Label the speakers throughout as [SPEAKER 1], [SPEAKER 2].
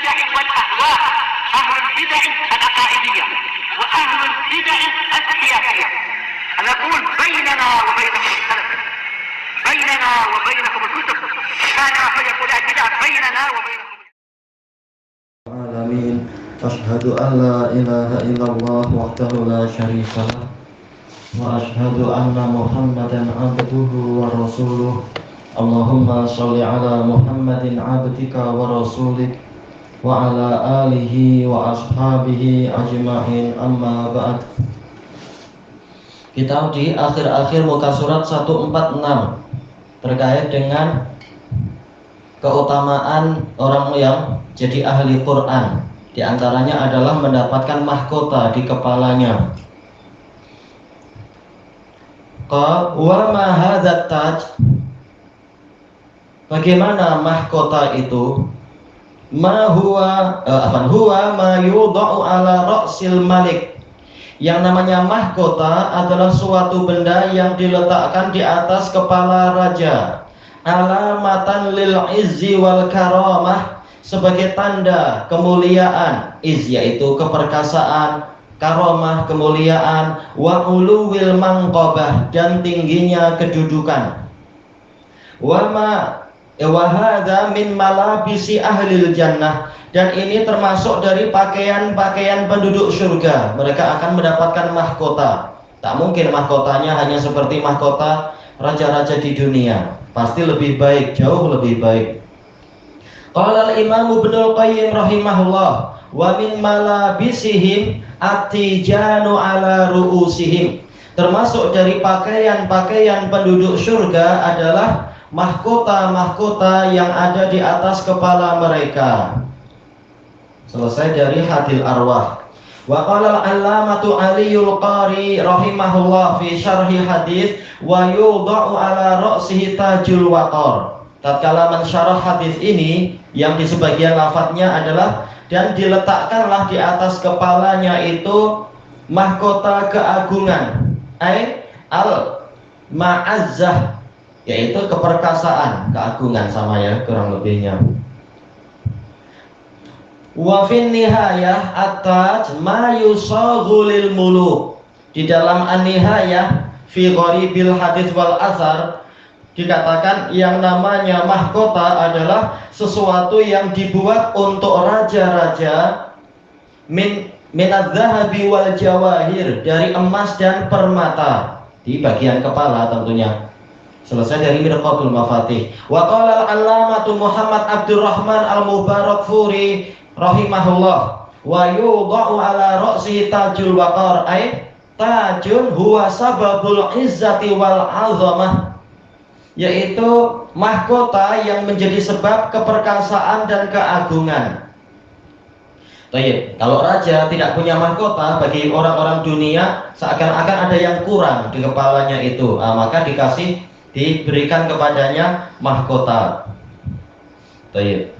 [SPEAKER 1] البدع والأهواء، أهل البدع العقائدية وأهل البدع السياسية. نقول بيننا وبينكم السلف، بيننا وبينكم الكتب، كان فيقول البدع بيننا وبينكم.
[SPEAKER 2] العالمين، أشهد أن لا إله إلا الله وحده لا شريك له، وأشهد أن محمدا عبده ورسوله. اللهم صل على محمد عبدك ورسولك وعلى آله وأصحابه أجمعين. أما بعد. Kita di akhir-akhir muka surat 146 terkait dengan keutamaan orang yang jadi ahli Quran. Di antaranya adalah mendapatkan mahkota di kepalanya. Wa ma hadzat taj, bagaimana mahkota itu? Huwa ma yudha'u ala ra'sil malik. Yang namanya mahkota adalah suatu benda yang diletakkan di atas kepala raja. Alamatan lil izzi wal karamah, sebagai tanda kemuliaan. Iz yaitu keperkasaan, karamah kemuliaan, wa uluwil manqabah dan tingginya kedudukan. Wa hadza min malabisi ahlil jannah, dan ini termasuk dari pakaian-pakaian penduduk surga. Mereka akan mendapatkan mahkota. Tak mungkin mahkotanya hanya seperti mahkota raja-raja di dunia. Pasti lebih baik, jauh lebih baik. Qala al-Imam Ibnul Qayyim rahimahullah, wa min malabisihim at-tijanu ala ru'usihim. Termasuk dari pakaian-pakaian penduduk surga adalah mahkota-mahkota yang ada di atas kepala mereka. Selesai dari hadil arwah. Wa qala al-allamatu Aliyul Qari rahimahullah fi syarhi hadis, wa yudha'u ala ra'sihi tajul waqar. Tatkala mensyarah hadis ini, yang di sebagian lafadznya adalah dan diletakkanlah di atas kepalanya itu mahkota keagungan, al-ma'azzah, yaitu keperkasaan, keagungan sama ya kurang lebihnya. Wa fin nihayah at-taj ma yusaghu lil muluk. Di dalam an-nihayah fi gharibil hadits wal athar dikatakan yang namanya mahkota adalah sesuatu yang dibuat untuk raja-raja min adz-dzahabi wal jawahir, dari emas dan permata, di bagian kepala tentunya. Selesai dari Mirqatul Mafatih. Wa qala al-allamatu Muhammad Abdurrahman al-Mubarakfuri rahimahullah, wa yudha'u ala ra'si tajul waqar, tajun huwa sababul izzati wal 'azamah, yaitu mahkota yang menjadi sebab keperkasaan dan keagungan. Baik, kalau raja tidak punya mahkota, bagi orang-orang dunia seakan-akan ada yang kurang di kepalanya itu, maka diberikan kepadanya mahkota. Baik.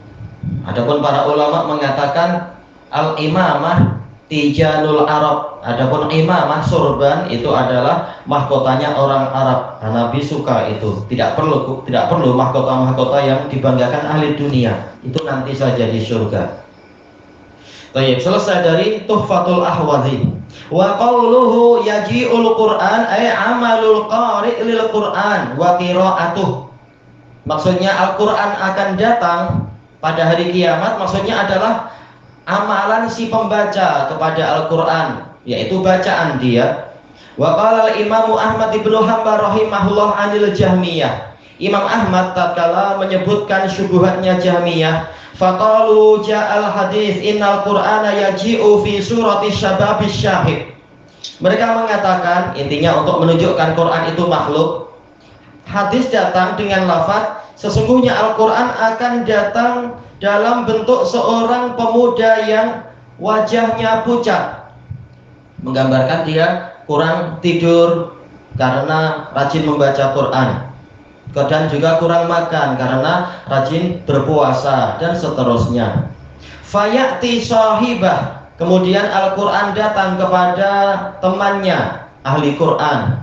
[SPEAKER 2] Adapun para ulama mengatakan al-imamah tijanul Arab. Adapun imamah sorban itu adalah mahkotanya orang Arab. Nabi suka itu. Tidak perlu mahkota-mahkota yang dibanggakan ahli dunia. Itu nanti saja di surga. Baik, selesai dari Tuhfatul Ahwazi. Wa qawluhu yaji'ul Qur'an ay amalul qari' lil Qur'an wa qira'atuh. Maksudnya Al-Qur'an akan datang pada hari kiamat, maksudnya adalah amalan si pembaca kepada Al-Quran, yaitu bacaan dia. Wa qala al-Imam Ahmad ibn Hanbal rahimahullah anil Jahmiyah. Imam Ahmad tatkala menyebutkan syubhatnya Jahmiyah, faqalu ja'al hadis innal Qur'ana yaji'u fi surati syababis syahid. Mereka mengatakan, intinya untuk menunjukkan Quran itu makhluk, hadis datang dengan lafaz sesungguhnya Al-Quran akan datang dalam bentuk seorang pemuda yang wajahnya pucat, menggambarkan dia kurang tidur karena rajin membaca Quran, dan juga kurang makan karena rajin berpuasa, dan seterusnya. Fayati sahibah, kemudian Al-Quran datang kepada temannya ahli Quran.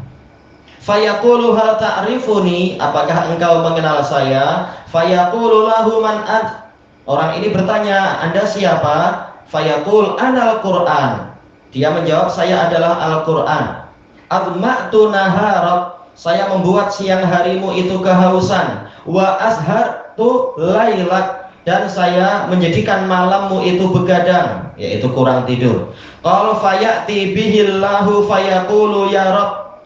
[SPEAKER 2] Fayaqulu hal ta'rifuni, apakah engkau mengenal saya? Fayaqulu lahu man ant, Orang ini bertanya, Anda siapa? Fayaqul anal Qur'an. Dia menjawab, saya adalah Al-Qur'an. Adma'tu naharak, saya membuat siang harimu itu kehausan. Wa azhartu lailak, dan saya menjadikan malammu itu begadang, yaitu kurang tidur. Qala fayati bihillahu fayaqulu ya Rabb.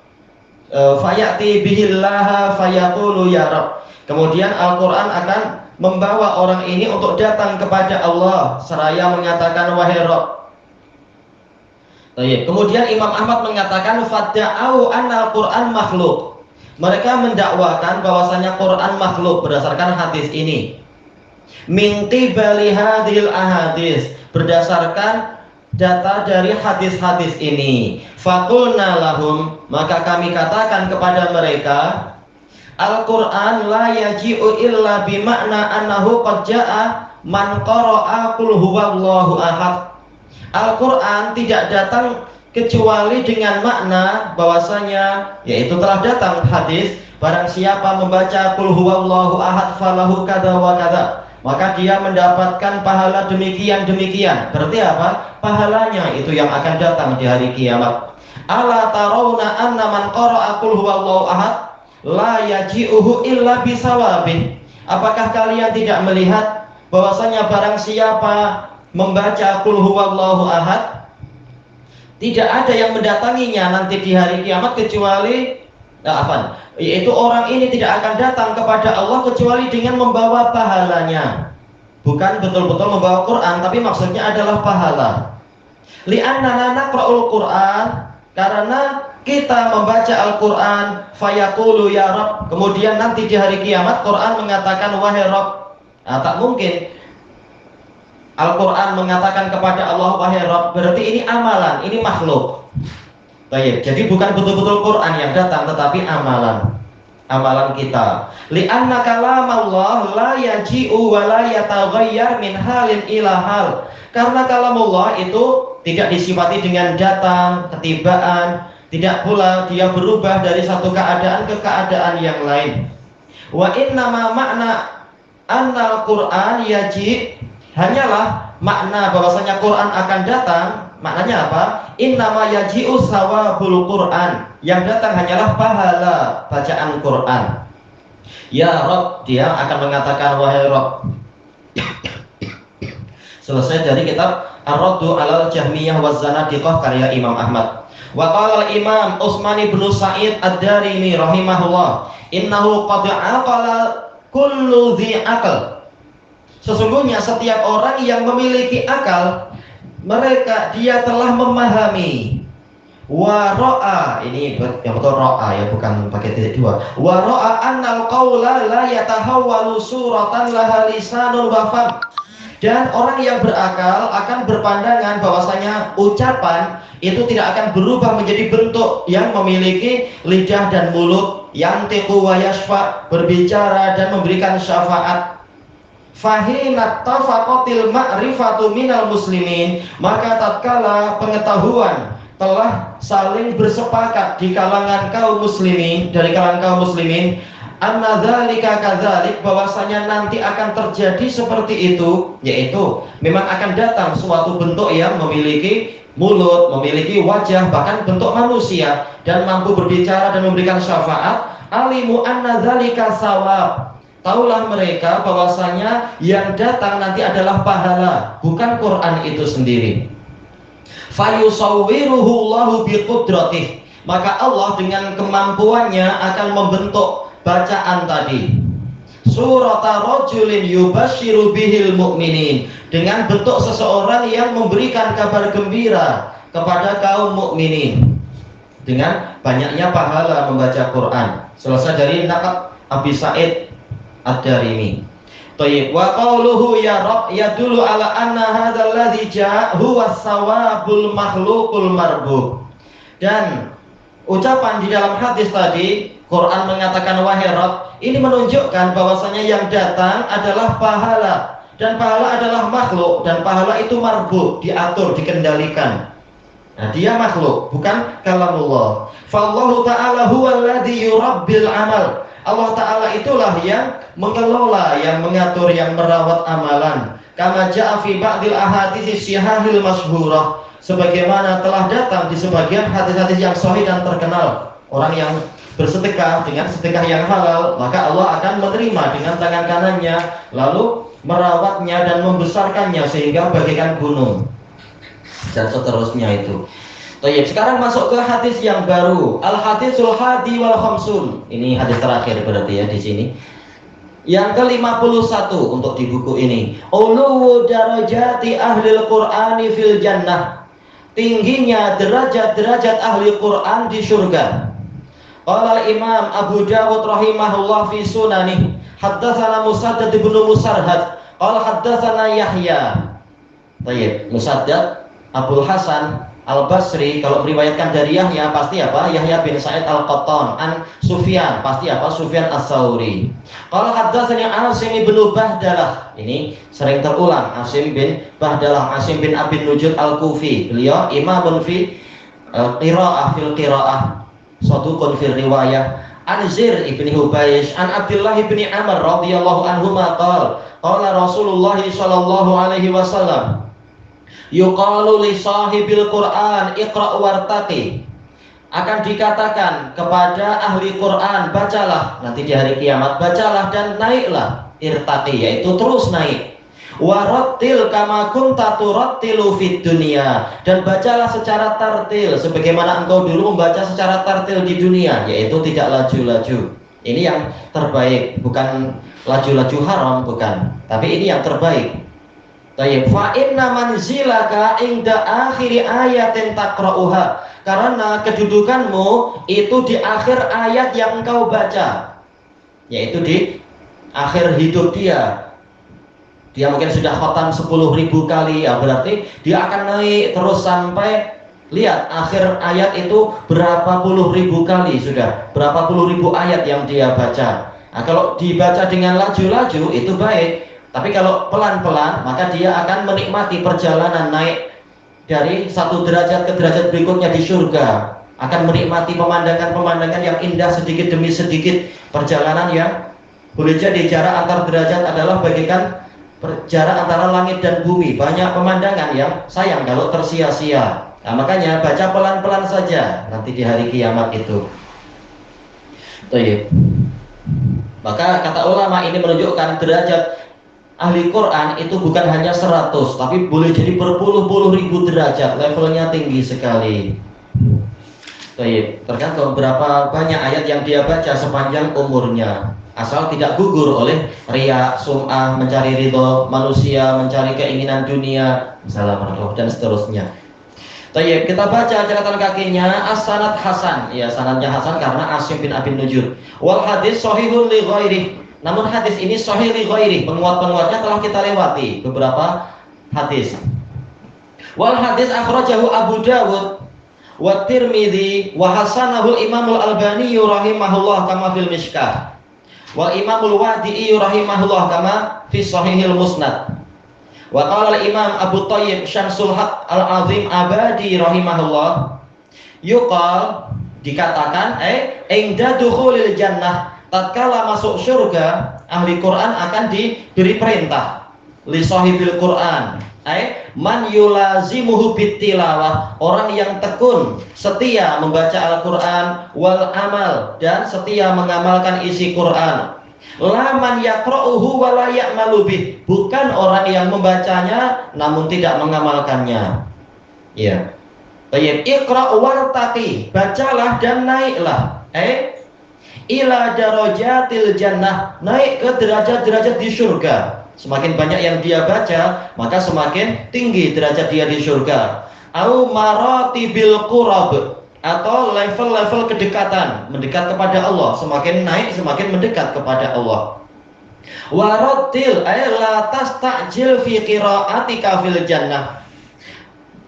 [SPEAKER 2] Fayati bihillaha fayaqulu ya Rabb. Kemudian Al-Qur'an akan membawa orang ini untuk datang kepada Allah seraya mengatakan wahai Rabb. Kemudian Imam Ahmad mengatakan fadda'au anna Al-Qur'an makhluk. Mereka mendakwakan bahwasanya Quran makhluk berdasarkan hadis ini. Min qibali hadhil ahadits, berdasarkan data dari hadis-hadis ini. Faqulna lahum, maka kami katakan kepada mereka, Al-Qur'an la yaji'u illa bima'na annahu qad ja'a man qara'a qul huwallahu ahad. Al-Quran tidak datang kecuali dengan makna bahwasanya, yaitu telah datang hadis, barang siapa membaca qul huwallahu ahad falahu kada wa kada, maka dia mendapatkan pahala demikian. Berarti apa? Pahalanya itu yang akan datang di hari kiamat. Ala tarawna anna man qara'a qul huwallahu ahad la yaji'uhu illa bisawabih. Apakah kalian tidak melihat bahwasanya barang siapa membaca qul huwallahu ahad, tidak ada yang mendatanginya nanti di hari kiamat kecuali yaitu orang ini tidak akan datang kepada Allah kecuali dengan membawa pahalanya. Bukan betul-betul membawa Quran, tapi maksudnya adalah pahala. Li'annana naqra'ul Quran, karena kita membaca Al-Quran, fayaqulu ya Rabb, kemudian nanti di hari kiamat Quran mengatakan wahai Rabb. Tak mungkin Al-Quran mengatakan kepada Allah wahai Rabb, berarti ini amalan, ini makhluk. Baik, jadi bukan betul-betul Quran yang datang, tetapi amalan kita. Li'anna kalamullah la yaji'u wa la yataghayyar min halin ila hal. Karena kalamullah itu tidak disifati dengan datang, ketibaan, tidak pula dia berubah dari satu keadaan ke keadaan yang lain. Wa innama makna annal Quran yaji', hanyalah makna bahwasanya Quran akan datang. Maknanya apa? Innama yaji'u sawabul Quran, yang datang hanyalah pahala bacaan Quran. Ya Rabb, dia akan mengatakan wahai Rabb. Selesai dari kitab Ar-Raddu 'alal Jahmiyah wa Zanadiqah karya Imam Ahmad. Wa qala al-Imam Utsman bin Sa'id Ad-Darimi rahimahullah, innahu qad aqala kullu dhi aql. Sesungguhnya setiap orang yang memiliki akal, dia telah memahami. Wa ra'a, ini yang betul ra'a ya, bukan pakai titik dua. Wa ra'a annal qawla la yatahawwalu suratan laha lisanun wa fam. Dan orang yang berakal akan berpandangan bahwasanya ucapan itu tidak akan berubah menjadi bentuk yang memiliki lidah dan mulut, yantiqu wa yashfa, berbicara dan memberikan syafaat. Fahinat tafaqatil ma'rifatu minal muslimin, maka tatkala pengetahuan telah saling bersepakat di kalangan kaum muslimin, dari kalangan kaum muslimin, anna dzalika kadzalik, bahwasanya nanti akan terjadi seperti itu, yaitu memang akan datang suatu bentuk yang memiliki mulut, memiliki wajah, bahkan bentuk manusia, dan mampu berbicara dan memberikan syafaat. Alimu anna dzalika sawab, taulah mereka bahwasanya yang datang nanti adalah pahala, bukan Quran itu sendiri. Fayusawwiruhu Allahu biqudratih, maka Allah dengan kemampuannya akan membentuk bacaan tadi. Surata rajulin yubashiru bihil mu'minin, dengan bentuk seseorang yang memberikan kabar gembira kepada kaum mukminin dengan banyaknya pahala membaca Quran. Selesai dari naqad Abi Sa'id Ad-Darimi. Tayyib, wa qauluhu ya Rabb yadullu ala anna hadzal ladzi jaa huwa sawabul makhluqul marbub. Dan ucapan di dalam hadis tadi, Quran mengatakan wahai Rabb, ini menunjukkan bahwasanya yang datang adalah pahala, dan pahala adalah makhluk, dan pahala itu marbub, diatur, dikendalikan. Nah, dia makhluk, bukan kalamullah. Fallahu ta'ala huwa alladzi yurabbil amal. Allah Ta'ala itulah yang mengelola, yang mengatur, yang merawat amalan. Kama ja'a fi ba'dil ahaditsi sihahil masyhurah, sebagaimana telah datang di sebagian hadis-hadis yang sahih dan terkenal. Orang yang bersedekah dengan sedekah yang halal, maka Allah akan menerima dengan tangan kanannya, lalu merawatnya dan membesarkannya sehingga bagaikan gunung, dan seterusnya itu. Baik, sekarang masuk ke hadis yang baru, al-hadisul hadi wal khamsun. Ini hadis terakhir berarti ya di sini. Yang ke-51 untuk di buku ini. Ulu darajati ahlil Qur'ani fil jannah. Tingginya derajat-derajat ahli Quran di surga. Qala Imam Abu Dawud rahimahullah fi sunanih, haddatsana Musaddad bin Musarhad, qala haddatsana Yahya. Baik, Musaddad Abdul Hasan Al-Basri, kalau meriwayatkan dari Yahya pasti apa? Yahya bin Sa'id Al-Qattan, an Sufyan pasti apa? Sufyan Ats-Tsauri. Qala haddatsani Asim bin Bahdalah. Ini sering terulang, Asim bin Bahdalah, Asim bin Abi Nujud Al-Kufi. Beliau imamun fi qiraah fil qiraah, saduqun fil riwayah. An Zir ibni Hubaysh an Abdullah ibni Amr radhiyallahu anhuma qala Rasulullah sallallahu alaihi wasallam, yuqalu li sahibil Qur'an iqra' wartaqi. Akan dikatakan kepada ahli Quran, bacalah nanti di hari kiamat, bacalah dan naiklah, irtaqi yaitu terus naik. Warattil kama kunta turattilu fid dunya, dan bacalah secara tartil sebagaimana engkau dulu membaca secara tartil di dunia, yaitu tidak laju-laju. Ini yang terbaik, bukan laju-laju haram, bukan, tapi ini yang terbaik. Tayyib, fa inna manzilaka inda akhiri ayatin taqra'uha, karena kedudukanmu itu di akhir ayat yang engkau baca, yaitu di akhir hidup dia. Dia mungkin sudah khatam 10.000 kali, ya berarti dia akan naik terus sampai, lihat akhir ayat itu berapa puluh ribu kali sudah, berapa puluh ribu ayat yang dia baca. Nah, kalau dibaca dengan laju-laju itu baik, tapi kalau pelan-pelan maka dia akan menikmati perjalanan naik dari satu derajat ke derajat berikutnya di surga, akan menikmati pemandangan-pemandangan yang indah sedikit demi sedikit, perjalanan yang boleh jadi jarak antar derajat adalah bagaikan jarak antara langit dan bumi. Banyak pemandangan yang sayang kalau tersia-sia. Nah, makanya baca pelan-pelan saja nanti di hari kiamat itu. Maka kata ulama ini menunjukkan derajat ahli Quran itu bukan hanya 100, tapi boleh jadi berpuluh-puluh ribu derajat, levelnya tinggi sekali. Tergantung berapa banyak ayat yang dia baca sepanjang umurnya, asal tidak gugur oleh riya, sum'ah, mencari ridho manusia, mencari keinginan dunia, misalnya, dan seterusnya. Kita baca catatan kakinya, as-sanad hasan, ya sanadnya hasan karena Asim bin Abi Nujud. Wal hadis sahihun li ghairi. Namun hadis ini sahih li ghairi, penguat-penguatnya telah kita lewati beberapa hadis. Wal hadis akhrajahu Abu Dawud wa Tirmidzi wa hasanahu Imamul Albani rahimahullah kama fil Mishkah. Wal Imamul Wadi'i rahimahullah kama fi Sahihil Musnad. Wa qala al-Imam Abu Thayyib Syamsul Haq Al-Azim Abadi rahimahullah, yuqal, dikatakan inda dukhulil jannah, tatkala masuk surga ahli Quran akan diberi perintah li sahibil Quran, man yulazimuhu bitilawah, orang yang tekun setia membaca Al-Quran, wal amal, dan setia mengamalkan isi Quran. La man yaqra'uhu wa la ya'malu bih, bukan orang yang membacanya namun tidak mengamalkannya. Ya. Baik, iqra' wartaqi, bacalah dan naiklah. Ila darajatil jannah, naik ke derajat-derajat di surga. Semakin banyak yang dia baca, maka semakin tinggi derajat dia di surga. Au maratibil qurab, atau level-level kedekatan, mendekat kepada Allah, semakin naik semakin mendekat kepada Allah. Warattil ay la tastajil fi qira'atika fil jannah,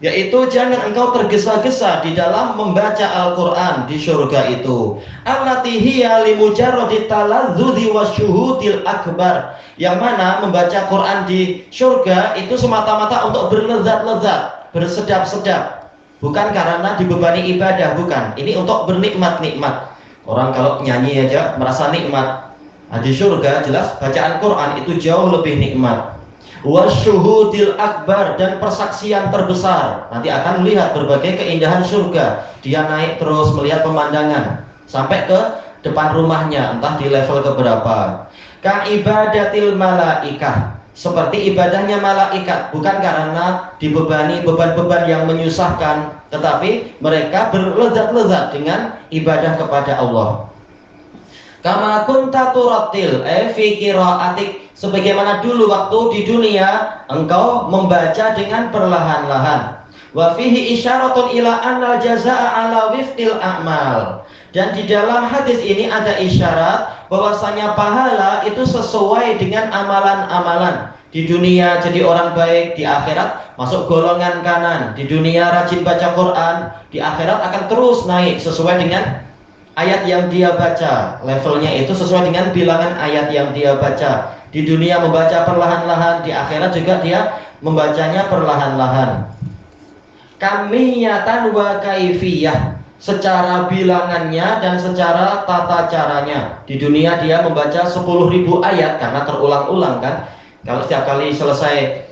[SPEAKER 2] yaitu jangan engkau tergesa-gesa di dalam membaca Al-Quran di surga itu. Allati hiya limujarradi taladzudzi wasyuhudil akbar, yang mana membaca Quran di surga itu semata-mata untuk berlezat-lezat, bersedap-sedap, bukan karena dibebani ibadah, bukan. Ini untuk bernikmat-nikmat. Orang kalau nyanyi aja merasa nikmat. Nah, di surga jelas bacaan Quran itu jauh lebih nikmat. Wasyuhudil akbar, dan persaksian terbesar. Nanti akan melihat berbagai keindahan surga. Dia naik terus melihat pemandangan sampai ke depan rumahnya, entah di level keberapa. Ka ibadatil malaikah, seperti ibadahnya malaikat, bukan karena dibebani beban-beban yang menyusahkan, tetapi mereka berlezat-lezat dengan ibadah kepada Allah. Kama kunta turattil fi qiraatik, sebagaimana dulu waktu di dunia engkau membaca dengan perlahan-lahan. Wa fihi isyaratun ila annal jazaa'a ala wifqil a'mal. Dan di dalam hadis ini ada isyarat bahwasanya pahala itu sesuai dengan amalan-amalan. Di dunia jadi orang baik, di akhirat masuk golongan kanan. Di dunia rajin baca Quran, di akhirat akan terus naik sesuai dengan ayat yang dia baca. Levelnya itu sesuai dengan bilangan ayat yang dia baca. Di dunia membaca perlahan-lahan, di akhirat juga dia membacanya perlahan-lahan. Kamiyatan wa kaifiyah, secara bilangannya dan secara tata caranya. Di dunia dia membaca 10.000 ayat karena terulang-ulang kan. Kalau setiap kali selesai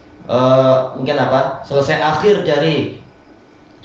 [SPEAKER 2] selesai akhir dari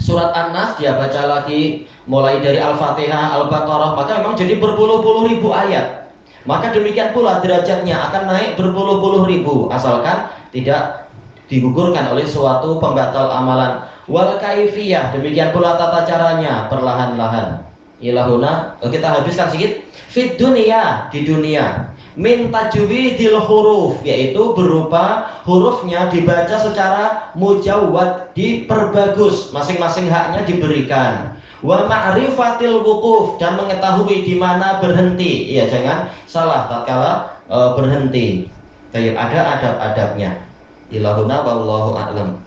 [SPEAKER 2] surat An-Nas dia baca lagi mulai dari Al-Fatihah, Al-Baqarah, maka memang jadi berpuluh-puluh ribu ayat. Maka demikian pula derajatnya akan naik berpuluh-puluh ribu asalkan tidak digugurkan oleh suatu pembatal amalan. Wal kaifiyah, demikian pula tata caranya perlahan-lahan. Ilahuna, kita habiskan sedikit. Fit dunia, di dunia. Min tajwidil huruf, yaitu berupa hurufnya dibaca secara mujawwad, diperbagus, masing-masing haknya diberikan. Wa ma'rifatil wuquf, dan mengetahui di mana berhenti. Ya, jangan salah tatkala berhenti. Baik, ada adab-adabnya. Ilahuna wallahu a'lam.